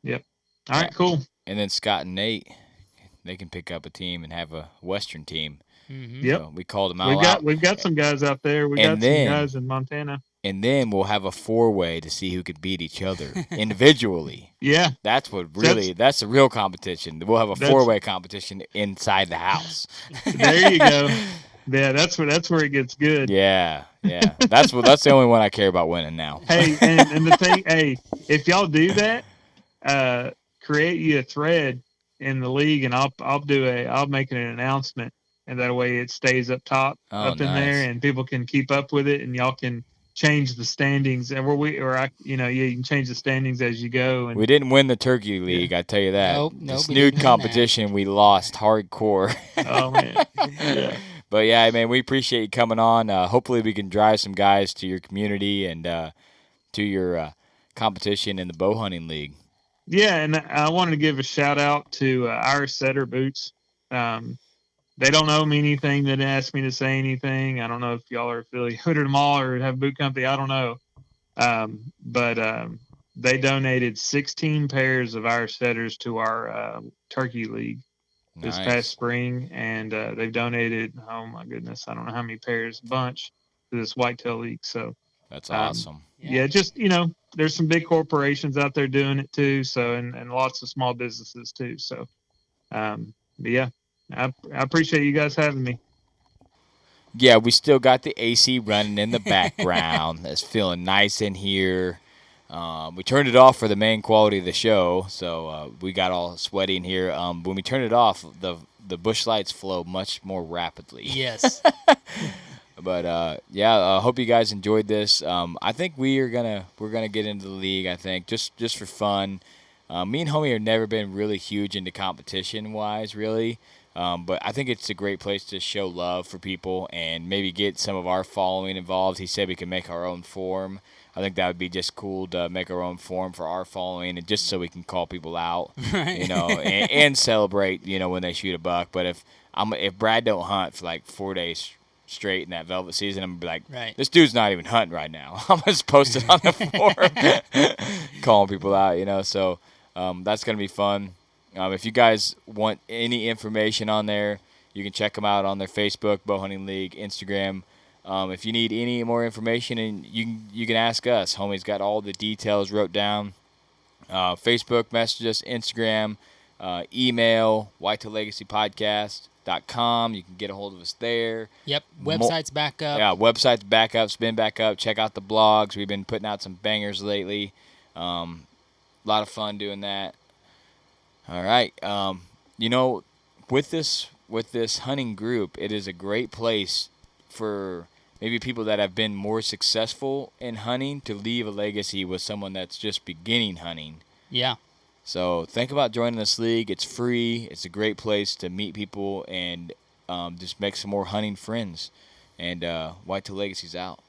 yep. All right, cool. And then Scott and Nate, they can pick up a team and have a Western team. Mm-hmm. Yep. So we called them all out. We've got some guys out there. We got some guys in Montana. And then we'll have a 4-way to see who can beat each other individually. Yeah. That's that's the real competition. We'll have a 4-way competition inside the house. There you go. Yeah, that's where it gets good. Yeah. That's the only one I care about winning now. Hey, and the thing, if y'all do that, create you a thread in the league, and I'll make an announcement, and that way it stays up top, in there, and people can keep up with it, and y'all can change the standings, and you can change the standings as you go. And we didn't win the Turkey League, I tell you that. Nope, the snood competition, we lost hardcore. Oh man. Yeah. But yeah, man, we appreciate you coming on. Hopefully, we can drive some guys to your community and to your competition in the BowHunting League. Yeah, and I wanted to give a shout out to Irish Setter Boots. They don't owe me anything. They didn't ask me to say anything. I don't know if y'all are affiliated with them all or have boot company. I don't know. But they donated 16 pairs of Irish Setters to our Turkey League this past spring. And they've donated, oh my goodness, I don't know how many pairs, a bunch, to this Whitetail League. So that's awesome. Yeah, just, there's some big corporations out there doing it too. So, and lots of small businesses too. So, but yeah. I appreciate you guys having me. Yeah, we still got the AC running in the background. It's feeling nice in here. We turned it off for the main quality of the show, so we got all sweaty in here. When we turn it off, the bush lights flow much more rapidly. Yes. But I hope you guys enjoyed this. I think we're gonna get into the league. I think just for fun. Me and Homie have never been really huge into competition wise, really. But I think it's a great place to show love for people and maybe get some of our following involved. He said we can make our own forum. I think that would be just cool to make our own forum for our following, and just so we can call people out, right. and celebrate, when they shoot a buck. But if Brad don't hunt for like 4 days straight in that velvet season, I'm gonna be like, This dude's not even hunting right now. I'm just posted on the forum, calling people out, So that's gonna be fun. If you guys want any information on there, you can check them out on their Facebook, BowHunting League, Instagram. If you need any more information, and you can ask us. Homie's got all the details wrote down. Facebook, message us, Instagram, email, whitetaillegacypodcast.com. You can get a hold of us there. Yep, website's back up. Yeah, website's back up, spin back up. Check out the blogs. We've been putting out some bangers lately. A lot of fun doing that. All right. With this hunting group, it is a great place for maybe people that have been more successful in hunting to leave a legacy with someone that's just beginning hunting. Yeah. So think about joining this league. It's free. It's a great place to meet people and just make some more hunting friends. And Whitetail Legacy's out.